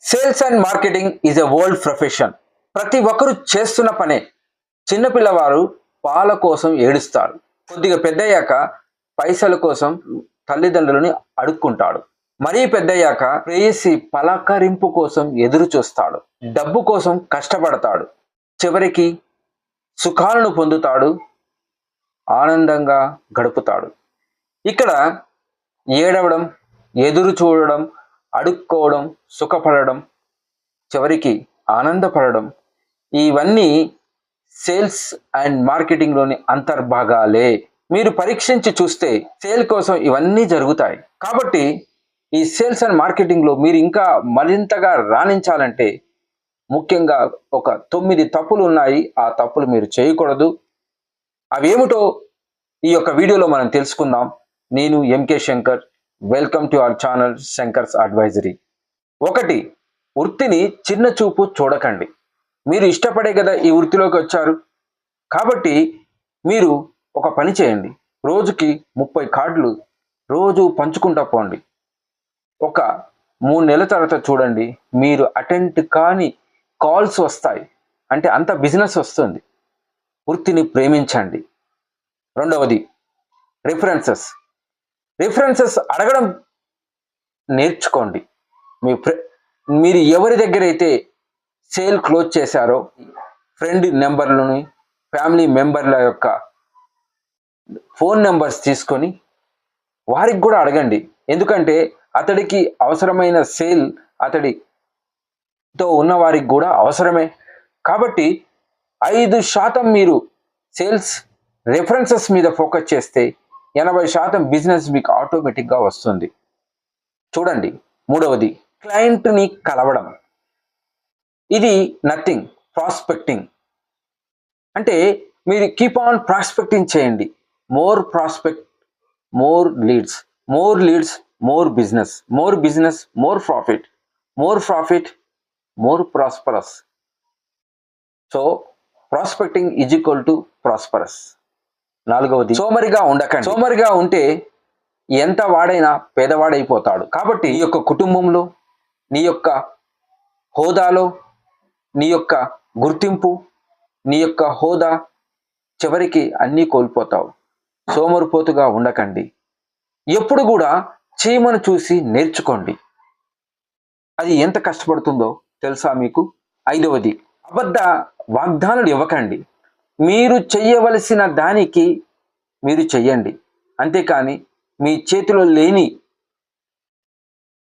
Sales and marketing is a world profession. ప్రతి ఒక్కరు చేస్తున్న పనే. చిన్నపిల్లవారు పాల కోసం ఏడుస్తాడు. కొద్దిగా పెద్దయ్యాక పైసల కోసం తల్లిదండ్రులని అడుక్కుంటాడు. మరీ పెద్దయ్యాక ప్రేయసి పలకరింపు కోసం ఎదురు చూస్తాడు. డబ్బు కోసం కష్టపడతాడు. చివరికి సుఖాలను పొందుతాడు. ఆనందంగా గడుపుతాడు. ఇక్కడ ఏడవడం, ఎదురు చూడడం, అడుక్కోవడం, సుఖపడడం, చివరికి ఆనందపడడం, ఇవన్నీ సేల్స్ అండ్ మార్కెటింగ్లోని అంతర్భాగాలే. మీరు పరీక్షించి చూస్తే సేల్ కోసం ఇవన్నీ జరుగుతాయి. కాబట్టి ఈ సేల్స్ అండ్ మార్కెటింగ్లో మీరు ఇంకా మరింతగా రాణించాలంటే ముఖ్యంగా ఒక 9 తప్పులు ఉన్నాయి. ఆ తప్పులు మీరు చేయకూడదు. అవేమిటో ఈ యొక్క వీడియోలో మనం తెలుసుకుందాం. నేను M K Shankar. Welcome to our channel Shankar's advisory. 1. వృత్తిని చిన్న చూపు చూడకండి. మీరు ఇష్టపడే కదా ఈ వృత్తిలోకి వచ్చారు. కాబట్టి మీరు ఒక పని చేయండి. రోజుకి 30 కార్డులు రోజు పంచుకుంటా పోండి. ఒక 3 నెలల తర్వాత చూడండి, మీరు అటెండ్ కాని కాల్స్ వస్తాయి. అంటే అంత బిజినెస్ వస్తుంది. వృత్తిని ప్రేమించండి. 2. రిఫరెన్సెస్ అడగడం నేర్చుకోండి. మీరు ఎవరి దగ్గర అయితే సేల్ క్లోజ్ చేశారో ఫ్రెండ్ నెంబర్లని, ఫ్యామిలీ మెంబర్ల యొక్క ఫోన్ నెంబర్స్ తీసుకొని వారికి కూడా అడగండి. ఎందుకంటే అతడికి అవసరమైన సేల్ అతడితో ఉన్న వారికి కూడా అవసరమే. కాబట్టి 5% మీరు సేల్స్ రెఫరెన్సెస్ మీద ఫోకస్ చేస్తే 80% బిజినెస్ మీకు ఆటోమేటిక్గా వస్తుంది. చూడండి. 3. క్లయింట్ని కలవడం. ఇది నథింగ్, ప్రాస్పెక్టింగ్. అంటే మీరు కీప్ ఆన్ ప్రాస్పెక్టింగ్ చేయండి. More prospect, more leads, more business, more profit, more prosperous. So prospecting is equal to prosperous. 4. సోమరిగా ఉండకండి. సోమరిగా ఉంటే ఎంత వాడైనా పేదవాడైపోతాడు. కాబట్టి నీ యొక్క కుటుంబంలో, నీ యొక్క హోదాలో, నీ యొక్క గుర్తింపు, నీ యొక్క హోదా, చివరికి అన్నీ కోల్పోతావు. సోమరిపోతుగా ఉండకండి. ఎప్పుడు కూడా చీమను చూసి నేర్చుకోండి. అది ఎంత కష్టపడుతుందో తెలుసా మీకు? 5. అబద్ధ వాగ్దానాలు ఇవ్వకండి. మీరు చెయ్యవలసిన దానికి మీరు చెయ్యండి. అంతేకాని మీ చేతిలో లేని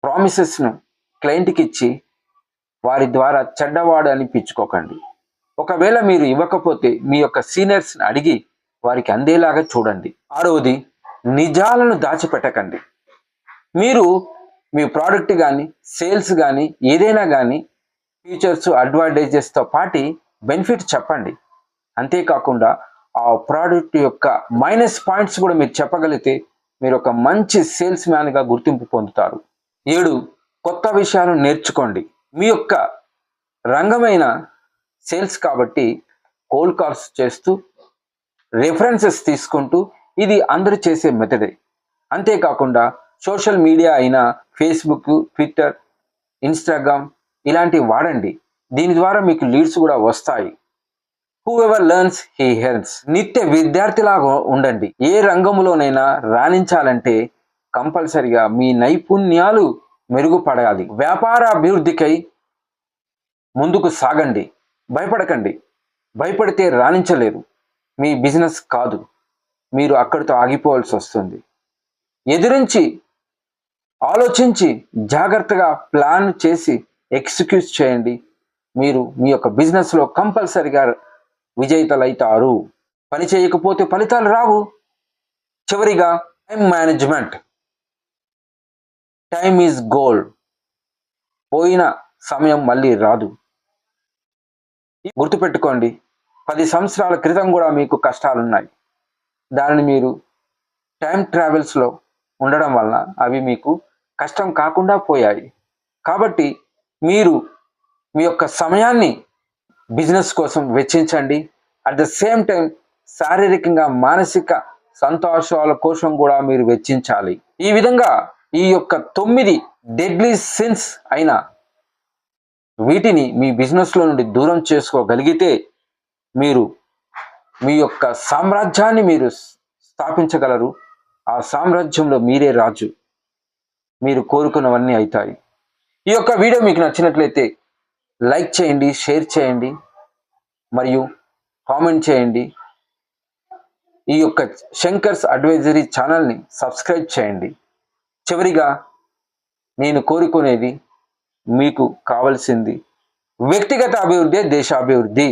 ప్రామిసెస్ను క్లయింట్కి ఇచ్చి వారి ద్వారా చెడ్డవాడు అనిపించుకోకండి. ఒకవేళ మీరు ఇవ్వకపోతే మీ యొక్క సీనియర్స్ని అడిగి వారికి అందేలాగా చూడండి. 6. నిజాలను దాచిపెట్టకండి. మీరు మీ ప్రోడక్ట్ కానీ, సేల్స్ కానీ, ఏదైనా కానీ ఫీచర్స్, అడ్వాంటేజెస్తో పాటు బెనిఫిట్ చెప్పండి. అంతేకాకుండా ఆ ప్రోడక్ట్ యొక్క మైనస్ పాయింట్స్ కూడా మీరు చెప్పగలిగితే మీరు ఒక మంచి సేల్స్ మ్యాన్గా గుర్తింపు పొందుతారు. 7. కొత్త విషయాలు నేర్చుకోండి. మీ యొక్క రంగమైన సేల్స్ కాబట్టి కోల్డ్ కాల్స్ చేస్తూ, రెఫరెన్సెస్ తీసుకుంటూ, ఇది అందరూ చేసే మెథడే. అంతేకాకుండా సోషల్ మీడియా అయిన ఫేస్బుక్, ట్విట్టర్, ఇన్స్టాగ్రామ్ ఇలాంటివి వాడండి. దీని ద్వారా మీకు లీడ్స్ కూడా వస్తాయి. Whoever learns, he earns. నిత్య విద్యార్థిలాగా ఉండండి. ఏ రంగంలోనైనా రాణించాలంటే కంపల్సరిగా మీ నైపుణ్యాలు మెరుగుపడాలి. వ్యాపార అభివృద్ధికై ముందుకు సాగండి. భయపడకండి. భయపడితే రాణించలేరు. మీ బిజినెస్ కాదు, మీరు అక్కడితో ఆగిపోవాల్సి వస్తుంది. ఎదురించి ఆలోచించి జాగ్రత్తగా ప్లాన్ చేసి ఎగ్జిక్యూట్ చేయండి. మీరు మీ యొక్క బిజినెస్లో కంపల్సరిగా విజేతలైతారు. పని చేయకపోతే ఫలితాలు రావు. చివరిగా time management. Time is gold. పోయిన సమయం మళ్ళీ రాదు. గుర్తుపెట్టుకోండి. 10 సంవత్సరాల క్రితం కూడా మీకు కష్టాలున్నాయి. దానిని మీరు టైం ట్రావెల్స్లో ఉండడం వలన అవి మీకు కష్టం కాకుండా పోయాయి. కాబట్టి మీరు మీ యొక్క సమయాన్ని బిజినెస్ కోసం వెచ్చించండి. అట్ ద సేమ్ టైం శారీరకంగా, మానసిక సంతోషాల కోసం కూడా మీరు వెచ్చించాలి. ఈ విధంగా ఈ యొక్క 9 డెడ్లీ సిన్స్ అయిన వీటిని మీ బిజినెస్లో నుండి దూరం చేసుకోగలిగితే మీరు మీ యొక్క సామ్రాజ్యాన్ని మీరు స్థాపించగలరు. ఆ సామ్రాజ్యంలో మీరే రాజు. మీరు కోరుకున్నవన్నీ అవుతాయి. ఈ యొక్క వీడియో మీకు నచ్చినట్లయితే లైక్ చేయండి, షేర్ చేయండి మరియు కామెంట్ చేయండి. ఈ యొక్క శంకర్స్ అడ్వైజరీ ఛానల్ని సబ్స్క్రైబ్ చేయండి. చివరిగా నేను కోరుకునేది, మీకు కావాల్సింది వ్యక్తిగత అభివృద్ధి, దేశాభివృద్ధి.